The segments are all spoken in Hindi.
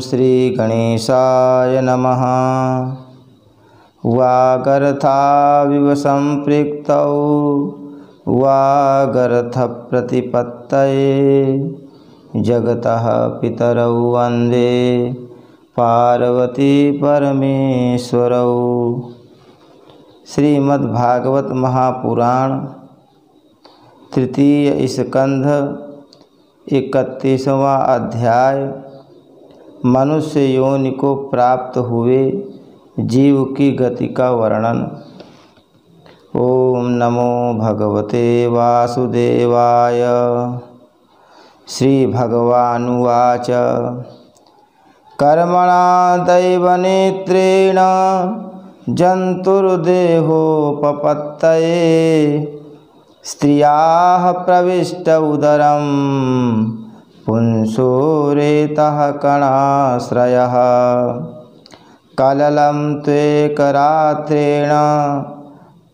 श्री गणेशाय नमः। वागर्थाविव सम्पृक्तौ वागर्थप्रतिपत्तये जगतः पितरौ वन्दे पार्वती परमेश्वरौ। श्रीमद्भागवत महापुराण तृतीय स्कंध 31वां अध्याय। मनुष्य योनि को प्राप्त हुए जीव की गति का वर्णन। ओम नमो भगवते वासुदेवाय। श्री भगवानुवाच कर्मणा दैवनेत्रेण जन्तुर्देहोपपत्तये स्त्रियाः प्रविष्ट उदरं पुंसो रेतः कणाश्रयः कललं त्वेकरात्रेण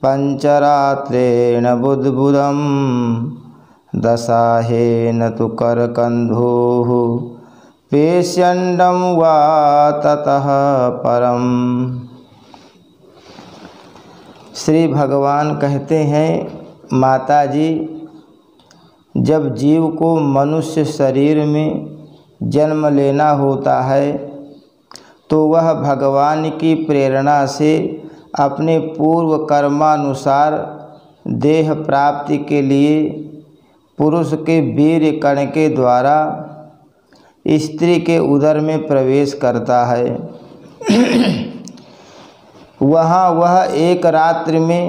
पञ्चरात्रेण बुद्बुदं दशाहेन तु करकन्धोः पेष्यण्डं वा ततः परम्। श्री भगवान कहते हैं, माताजी, जब जीव को मनुष्य शरीर में जन्म लेना होता है तो वह भगवान की प्रेरणा से अपने पूर्व कर्मानुसार देह प्राप्ति के लिए पुरुष के वीर्य कण के द्वारा स्त्री के उदर में प्रवेश करता है। वहाँ वह एक रात्रि में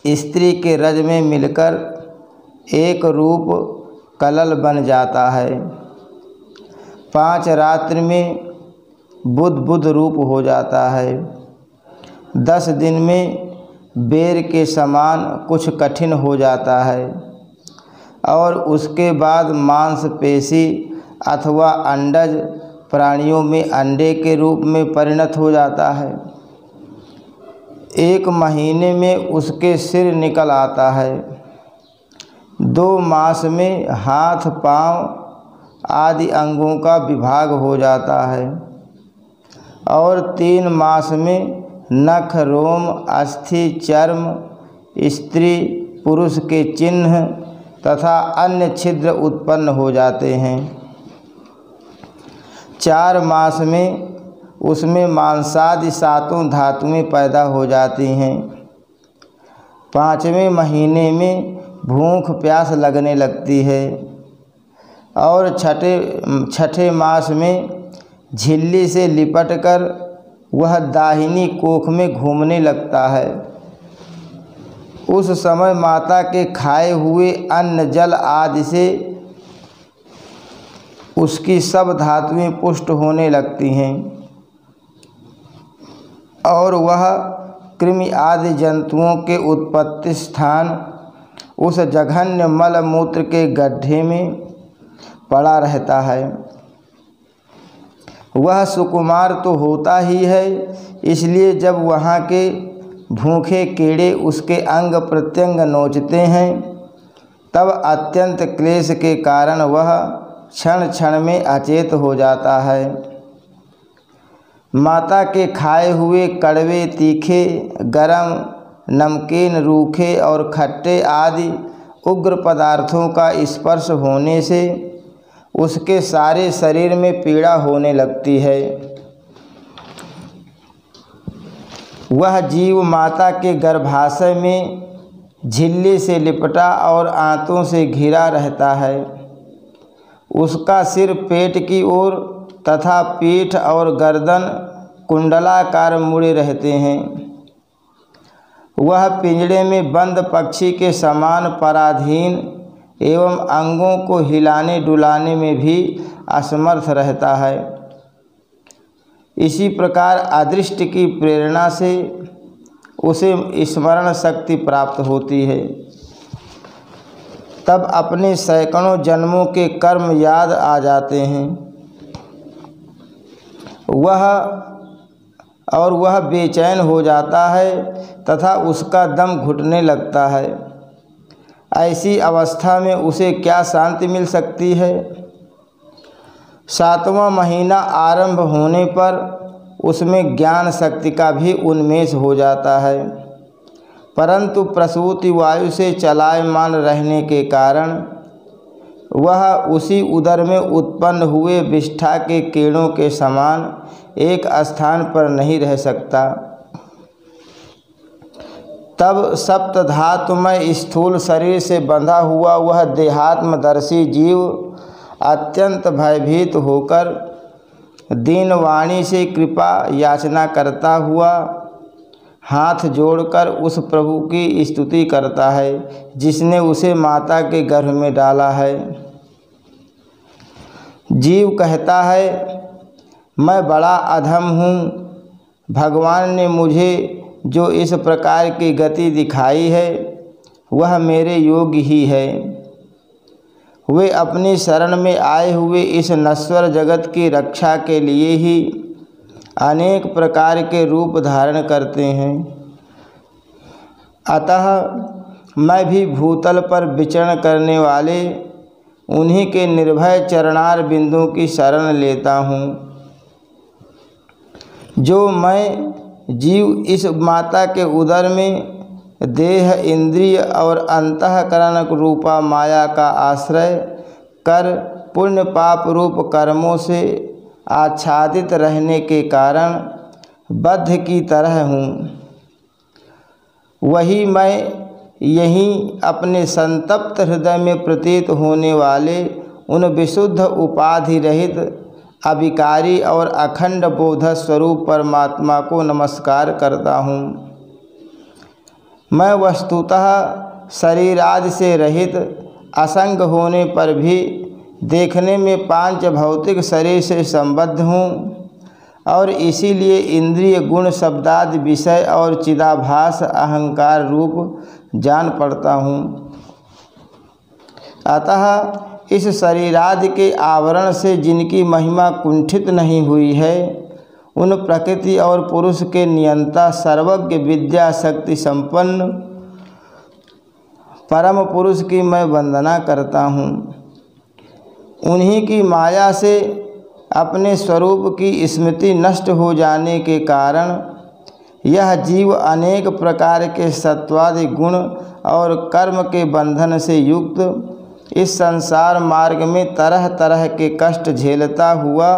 स्त्री के रज में मिलकर एक रूप कलल बन जाता है। 5 रात्रि में बुद्ध रूप हो जाता है। 10 दिन में बेर के समान कुछ कठिन हो जाता है और उसके बाद मांसपेशी अथवा अंडज प्राणियों में अंडे के रूप में परिणत हो जाता है। 1 महीने में उसके सिर निकल आता है। 2 मास में हाथ पांव आदि अंगों का विभाग हो जाता है और 3 मास में नख रोम अस्थि चर्म स्त्री पुरुष के चिन्ह तथा अन्य छिद्र उत्पन्न हो जाते हैं। 4 मास में उसमें मांसादि 7 धातुएं पैदा हो जाती हैं। 5वें महीने में भूख प्यास लगने लगती है और छठे मास में झिल्ली से लिपटकर वह दाहिनी कोख में घूमने लगता है। उस समय माता के खाए हुए अन्न जल आदि से उसकी सब धातुएं पुष्ट होने लगती हैं और वह कृमि आदि जंतुओं के उत्पत्ति स्थान उस जघन्य मल मूत्र के गड्ढे में पड़ा रहता है। वह सुकुमार तो होता ही है, इसलिए जब वहाँ के भूखे कीड़े उसके अंग प्रत्यंग नोचते हैं तब अत्यंत क्लेश के कारण वह क्षण क्षण में अचेत हो जाता है। माता के खाए हुए कड़वे तीखे गरम नमकीन रूखे और खट्टे आदि उग्र पदार्थों का स्पर्श होने से उसके सारे शरीर में पीड़ा होने लगती है। वह जीव माता के गर्भाशय में झिल्ली से लिपटा और आंतों से घिरा रहता है। उसका सिर पेट की ओर तथा पीठ और गर्दन कुंडलाकार मुड़े रहते हैं। वह पिंजड़े में बंद पक्षी के समान पराधीन एवं अंगों को हिलाने डुलाने में भी असमर्थ रहता है। इसी प्रकार अदृष्ट की प्रेरणा से उसे स्मरण शक्ति प्राप्त होती है। तब अपने सैकड़ों जन्मों के कर्म याद आ जाते हैं। वह बेचैन हो जाता है तथा उसका दम घुटने लगता है। ऐसी अवस्था में उसे क्या शांति मिल सकती है? 7वां महीना आरंभ होने पर उसमें ज्ञान शक्ति का भी उन्मेष हो जाता है, परंतु प्रसूति वायु से चलायमान रहने के कारण वह उसी उदर में उत्पन्न हुए विष्ठा के किरणों के समान एक स्थान पर नहीं रह सकता। तब सप्त धातुमय स्थूल शरीर से बंधा हुआ वह देहात्मदर्शी जीव अत्यंत भयभीत होकर दीनवाणी से कृपा याचना करता हुआ हाथ जोड़कर उस प्रभु की स्तुति करता है जिसने उसे माता के गर्भ में डाला है। जीव कहता है, मैं बड़ा अधम हूँ, भगवान ने मुझे जो इस प्रकार की गति दिखाई है वह मेरे योग्य ही है। वे अपनी शरण में आए हुए इस नश्वर जगत की रक्षा के लिए ही अनेक प्रकार के रूप धारण करते हैं। अतः मैं भी भूतल पर विचरण करने वाले उन्हीं के निर्भय चरणार बिंदुओं की शरण लेता हूँ। जो मैं जीव इस माता के उदर में देह, इंद्रिय और अंतःकरण रूपा माया का आश्रय कर पुण्य पाप रूप कर्मों से आच्छादित रहने के कारण बद्ध की तरह हूँ, वही मैं यहीं अपने संतप्त हृदय में प्रतीत होने वाले उन विशुद्ध उपाधि रहित अविकारी और अखंड बोध स्वरूप परमात्मा को नमस्कार करता हूँ। मैं वस्तुतः शरीरादि से रहित असंग होने पर भी देखने में पांच भौतिक शरीर से संबद्ध हूँ और इसीलिए इंद्रिय गुण शब्दादि विषय और चिदाभास अहंकार रूप जान पड़ता हूँ। अतः इस शरीरादि के आवरण से जिनकी महिमा कुंठित नहीं हुई है उन प्रकृति और पुरुष के नियंता सर्वज्ञ विद्या शक्ति संपन्न परम पुरुष की मैं वंदना करता हूँ। उन्हीं की माया से अपने स्वरूप की स्मृति नष्ट हो जाने के कारण यह जीव अनेक प्रकार के सत्वादि गुण और कर्म के बंधन से युक्त इस संसार मार्ग में तरह तरह के कष्ट झेलता हुआ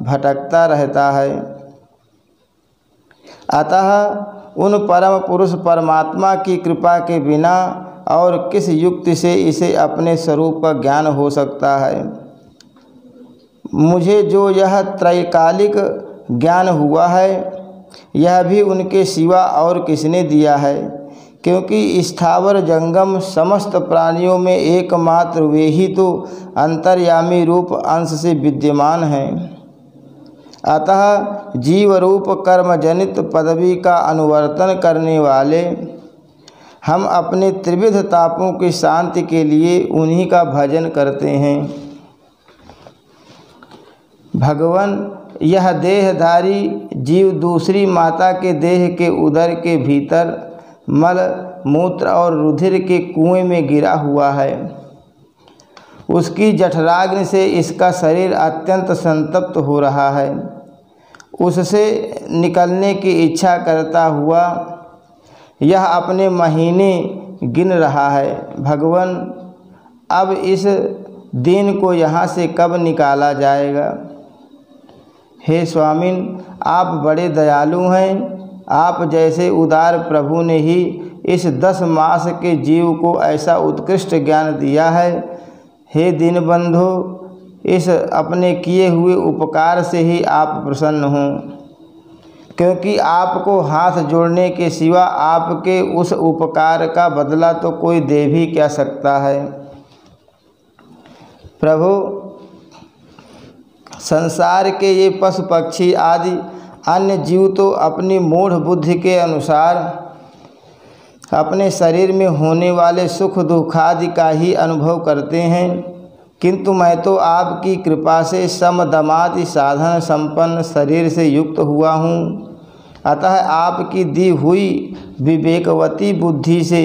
भटकता रहता है। अतः उन परम पुरुष परमात्मा की कृपा के बिना और किस युक्ति से इसे अपने स्वरूप का ज्ञान हो सकता है। मुझे जो यह त्रैकालिक ज्ञान हुआ है यह भी उनके सिवा और किसने दिया है, क्योंकि स्थावर जंगम समस्त प्राणियों में एकमात्र वे ही तो अंतर्यामी रूप अंश से विद्यमान हैं। अतः जीव रूप कर्म जनित पदवी का अनुवर्तन करने वाले हम अपने त्रिविध तापों की शांति के लिए उन्हीं का भजन करते हैं। भगवान, यह देहधारी जीव दूसरी माता के देह के उदर के भीतर मल मूत्र और रुधिर के कुएं में गिरा हुआ है। उसकी जठराग्नि से इसका शरीर अत्यंत संतप्त हो रहा है। उससे निकलने की इच्छा करता हुआ यह अपने महीने गिन रहा है। भगवान, अब इस दिन को यहाँ से कब निकाला जाएगा? हे स्वामिन, आप बड़े दयालु हैं। आप जैसे उदार प्रभु ने ही इस 10 मास के जीव को ऐसा उत्कृष्ट ज्ञान दिया है। हे दीनबंधु, इस अपने किए हुए उपकार से ही आप प्रसन्न हों, क्योंकि आपको हाथ जोड़ने के सिवा आपके उस उपकार का बदला तो कोई दे भी क्या सकता है। प्रभु, संसार के ये पशु पक्षी आदि अन्य जीव तो अपनी मूढ़ बुद्धि के अनुसार अपने शरीर में होने वाले सुख दुखादि का ही अनुभव करते हैं, किंतु मैं तो आपकी कृपा से समदमादि साधन संपन्न शरीर से युक्त हुआ हूँ। अतः आपकी दी हुई विवेकवती बुद्धि से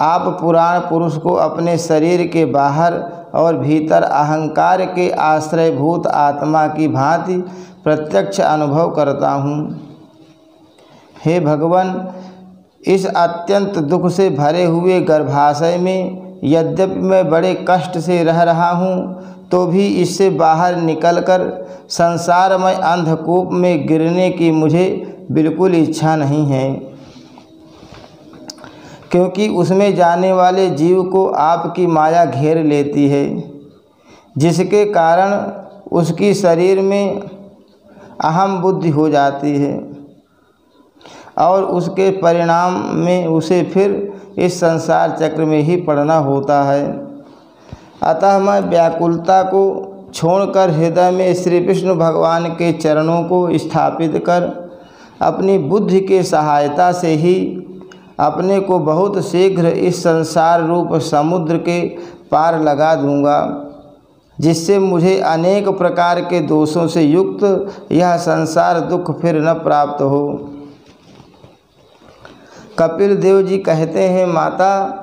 आप पुराण पुरुष को अपने शरीर के बाहर और भीतर अहंकार के आश्रयभूत आत्मा की भांति प्रत्यक्ष अनुभव करता हूँ। हे भगवान, इस अत्यंत दुख से भरे हुए गर्भाशय में यद्यपि मैं बड़े कष्ट से रह रहा हूँ, तो भी इससे बाहर निकलकर संसारमय अंधकूप में गिरने की मुझे बिल्कुल इच्छा नहीं है, क्योंकि उसमें जाने वाले जीव को आपकी माया घेर लेती है, जिसके कारण उसकी शरीर में अहम बुद्धि हो जाती है और उसके परिणाम में उसे फिर इस संसार चक्र में ही पड़ना होता है। अतः मैं व्याकुलता को छोड़कर हृदय में श्री कृष्ण भगवान के चरणों को स्थापित कर अपनी बुद्धि के सहायता से ही अपने को बहुत शीघ्र इस संसार रूप समुद्र के पार लगा दूंगा, जिससे मुझे अनेक प्रकार के दोषों से युक्त यह संसार दुख फिर न प्राप्त हो। कपिल देव जी कहते हैं, माता,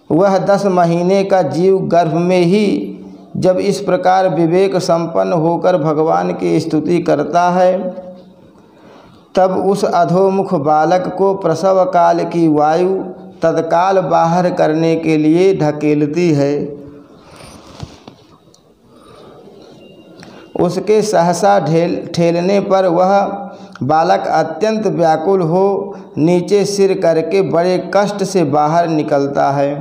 वह 10 महीने का जीव गर्भ में ही जब इस प्रकार विवेक संपन्न होकर भगवान की स्तुति करता है, तब उस अधोमुख बालक को प्रसव काल की वायु तत्काल बाहर करने के लिए ढकेलती है। उसके सहसा ठेलने पर वह बालक अत्यंत व्याकुल हो नीचे सिर करके बड़े कष्ट से बाहर निकलता है।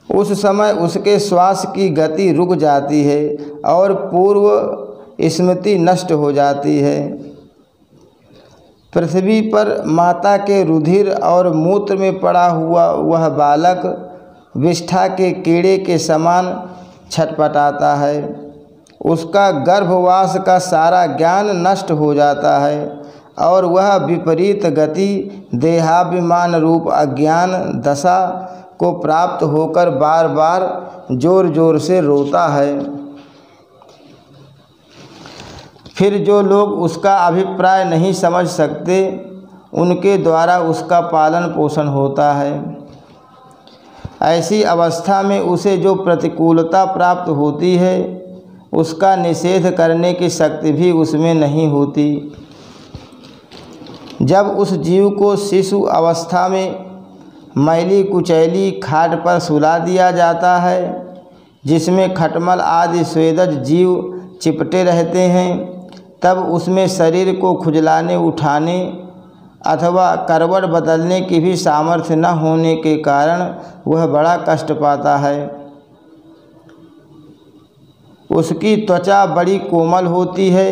उस समय उसके श्वास की गति रुक जाती है और पूर्व स्मृति नष्ट हो जाती है। पृथ्वी पर माता के रुधिर और मूत्र में पड़ा हुआ वह बालक विष्ठा के कीड़े के समान छटपटाता है। उसका गर्भवास का सारा ज्ञान नष्ट हो जाता है और वह विपरीत गति देहाभिमान रूप अज्ञान दशा को प्राप्त होकर बार बार जोर जोर से रोता है। फिर जो लोग उसका अभिप्राय नहीं समझ सकते, उनके द्वारा उसका पालन पोषण होता है। ऐसी अवस्था में उसे जो प्रतिकूलता प्राप्त होती है, उसका निषेध करने की शक्ति भी उसमें नहीं होती। जब उस जीव को शिशु अवस्था में मैली कुचैली खाट पर सुला दिया जाता है, जिसमें खटमल आदि स्वेदज जीव चिपटे रहते हैं, तब उसमें शरीर को खुजलाने उठाने अथवा करवट बदलने की भी सामर्थ्य न होने के कारण वह बड़ा कष्ट पाता है। उसकी त्वचा बड़ी कोमल होती है।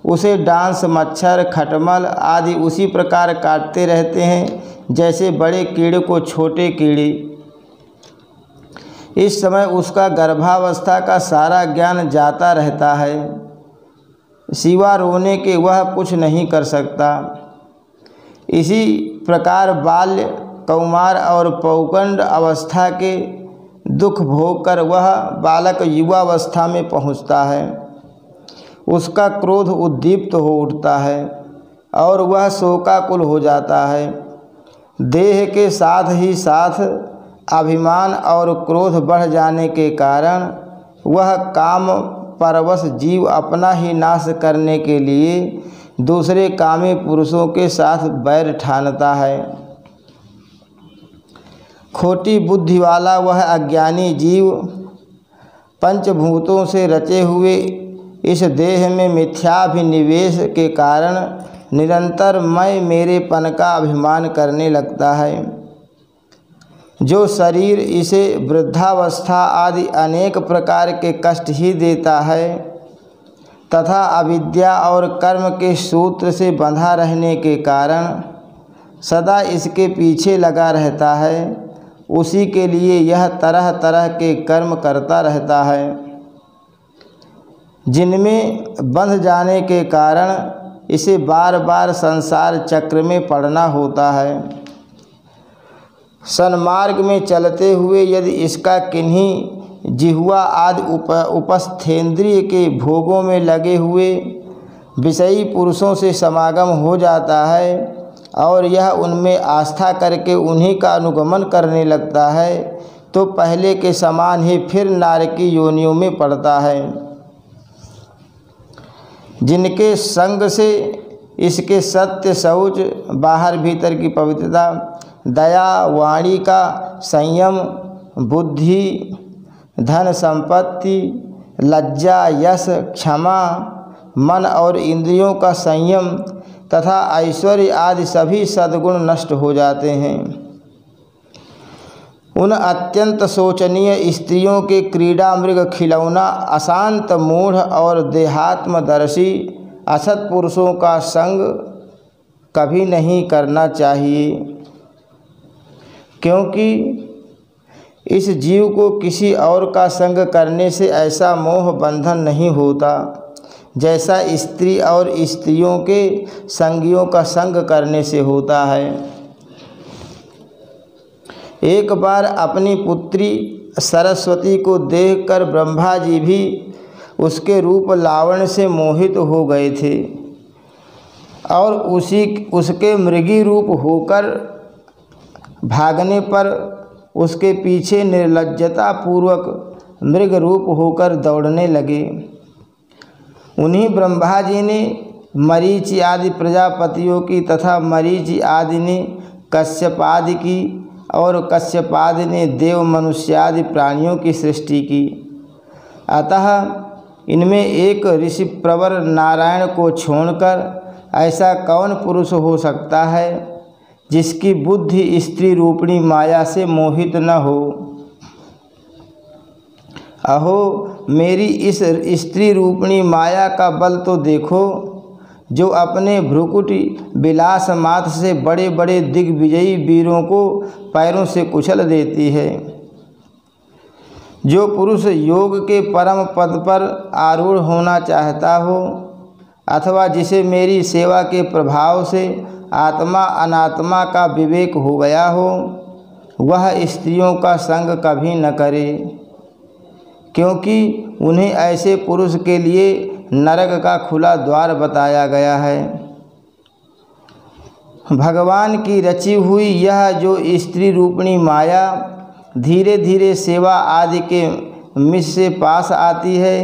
उसे डांस, मच्छर, खटमल आदि उसी प्रकार काटते रहते हैं जैसे बड़े कीड़े को छोटे कीड़े। इस समय उसका गर्भावस्था का सारा ज्ञान जाता रहता है, सिवा रोने के वह कुछ नहीं कर सकता। इसी प्रकार बाल्य, कौमार और पौगंड अवस्था के दुख भोग कर वह बालक युवावस्था में पहुँचता है। उसका क्रोध उद्दीप्त हो उठता है और वह शोकाकुल हो जाता है। देह के साथ ही साथ अभिमान और क्रोध बढ़ जाने के कारण वह काम परवश जीव अपना ही नाश करने के लिए दूसरे कामी पुरुषों के साथ बैर ठानता है। खोटी बुद्धि वाला वह अज्ञानी जीव पंचभूतों से रचे हुए इस देह में मिथ्याभिनिवेश के कारण निरंतर मैं मेरेपन का अभिमान करने लगता है। जो शरीर इसे वृद्धावस्था आदि अनेक प्रकार के कष्ट ही देता है तथा अविद्या और कर्म के सूत्र से बंधा रहने के कारण सदा इसके पीछे लगा रहता है, उसी के लिए यह तरह तरह के कर्म करता रहता है, जिनमें बंध जाने के कारण इसे बार बार संसार चक्र में पड़ना होता है। सन्मार्ग में चलते हुए यदि इसका किन्हीं जिह्वा आदि उपस्थेंद्रिय के भोगों में लगे हुए विषयी पुरुषों से समागम हो जाता है और यह उनमें आस्था करके उन्हीं का अनुगमन करने लगता है, तो पहले के समान ही फिर नारकी योनियों में पड़ता है। जिनके संग से इसके सत्य, शौच, बाहर भीतर की पवित्रता, दया, वाणी का संयम, बुद्धि, धन संपत्ति, लज्जा, यश, क्षमा, मन और इंद्रियों का संयम तथा ऐश्वर्य आदि सभी सद्गुण नष्ट हो जाते हैं। उन अत्यंत शोचनीय स्त्रियों के क्रीड़ा मृग खिलौना, अशांत, मूढ़ और देहात्मदर्शी असत पुरुषों का संग कभी नहीं करना चाहिए, क्योंकि इस जीव को किसी और का संग करने से ऐसा मोह बंधन नहीं होता जैसा स्त्री और स्त्रियों के संगियों का संग करने से होता है। एक बार अपनी पुत्री सरस्वती को देखकर ब्रह्मा जी भी उसके रूप लावण्य से मोहित हो गए थे और उसके मृगी रूप होकर भागने पर उसके पीछे निर्लज्जता पूर्वक मृग रूप होकर दौड़ने लगे। उन्हीं ब्रह्मा जी ने मरीचि आदि प्रजापतियों की तथा मरीचि आदि ने कश्यपादि की और कश्यपादि ने देव मनुष्यादि प्राणियों की सृष्टि की। अतः इनमें एक ऋषि प्रवर नारायण को छोड़कर ऐसा कौन पुरुष हो सकता है जिसकी बुद्धि स्त्री रूपिणी माया से मोहित न हो। अहो, मेरी इस स्त्री रूपिणी माया का बल तो देखो, जो अपने भ्रुकुटी विलास मात्र से बड़े बड़े दिग्विजयी वीरों को पैरों से कुचल देती है। जो पुरुष योग के परम पद पर आरूढ़ होना चाहता हो अथवा जिसे मेरी सेवा के प्रभाव से आत्मा अनात्मा का विवेक हो गया हो, वह स्त्रियों का संग कभी न करे, क्योंकि उन्हें ऐसे पुरुष के लिए नरक का खुला द्वार बताया गया है। भगवान की रची हुई यह जो स्त्री रूपिणी माया धीरे धीरे सेवा आदि के मिश से पास आती है,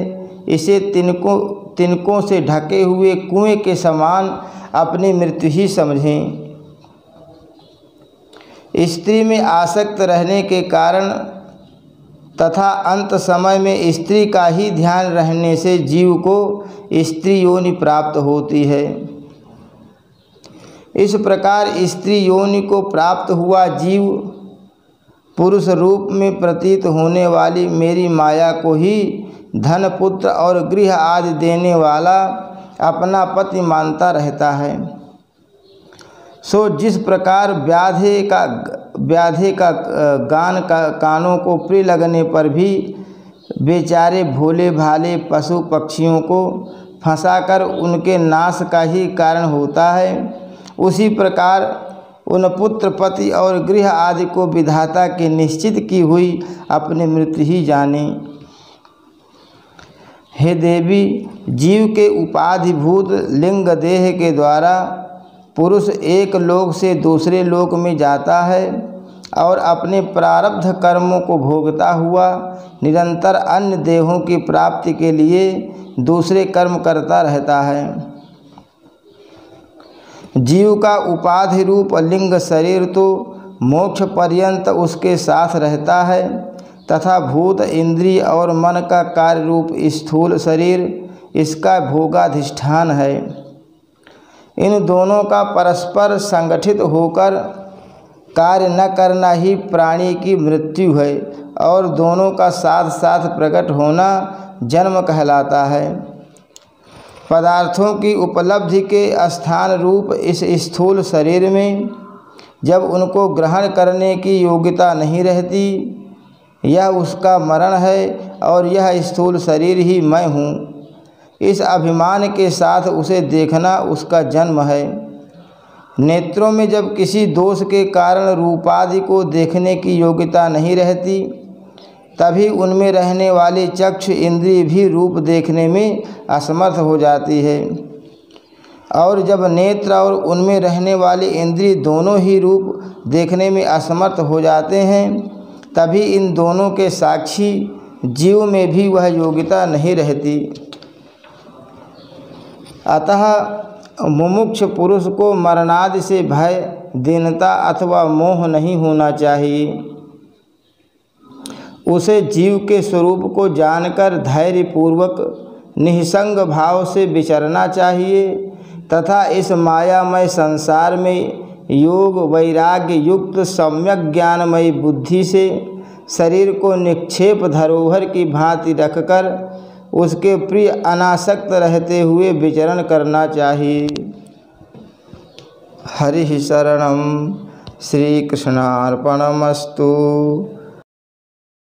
इसे तिनकों से ढके हुए कुएं के समान अपनी मृत्यु ही समझें। स्त्री में आसक्त रहने के कारण तथा अंत समय में स्त्री का ही ध्यान रहने से जीव को स्त्री योनि प्राप्त होती है। इस प्रकार स्त्री योनि को प्राप्त हुआ जीव पुरुष रूप में प्रतीत होने वाली मेरी माया को ही धन, पुत्र और गृह आदि देने वाला अपना पति मानता रहता है। सो जिस प्रकार व्याधे का गान कानों को प्रिय लगने पर भी बेचारे भोले भाले पशु पक्षियों को फंसाकर उनके नाश का ही कारण होता है, उसी प्रकार उन पुत्र, पति और गृह आदि को विधाता की निश्चित की हुई अपनी मृत्यु ही जाने। हे देवी, जीव के उपाधिभूत लिंग देह के द्वारा पुरुष एक लोक से दूसरे लोक में जाता है और अपने प्रारब्ध कर्मों को भोगता हुआ निरंतर अन्य देहों की प्राप्ति के लिए दूसरे कर्म करता रहता है। जीव का उपाधि रूप लिंग शरीर तो मोक्ष पर्यंत उसके साथ रहता है तथा भूत, इंद्रिय और मन का कार्य रूप स्थूल शरीर इसका भोगाधिष्ठान है। इन दोनों का परस्पर संगठित होकर कार्य न करना ही प्राणी की मृत्यु है और दोनों का साथ साथ प्रकट होना जन्म कहलाता है। पदार्थों की उपलब्धि के स्थान रूप इस स्थूल शरीर में जब उनको ग्रहण करने की योग्यता नहीं रहती, यह उसका मरण है और यह स्थूल शरीर ही मैं हूँ, इस अभिमान के साथ उसे देखना उसका जन्म है। नेत्रों में जब किसी दोष के कारण रूपादि को देखने की योग्यता नहीं रहती, तभी उनमें रहने वाली चक्षु इंद्रिय भी रूप देखने में असमर्थ हो जाती है। और जब नेत्र और उनमें रहने वाली इंद्रिय दोनों ही रूप देखने में असमर्थ हो जाते हैं, तभी इन दोनों के साक्षी जीव में भी वह योग्यता नहीं रहती। अतः मुमुक्ष पुरुष को मरणादि से भय, दीनता अथवा मोह नहीं होना चाहिए। उसे जीव के स्वरूप को जानकर धैर्यपूर्वक निःसंग भाव से विचरना चाहिए तथा इस मायामय संसार में योग वैराग्य युक्त सम्यक ज्ञानमयी बुद्धि से शरीर को निक्षेप धरोहर की भांति रखकर उसके प्रिय अनासक्त रहते हुए विचरण करना चाहिए। हरि शरणम। श्री कृष्णार्पणमस्तु।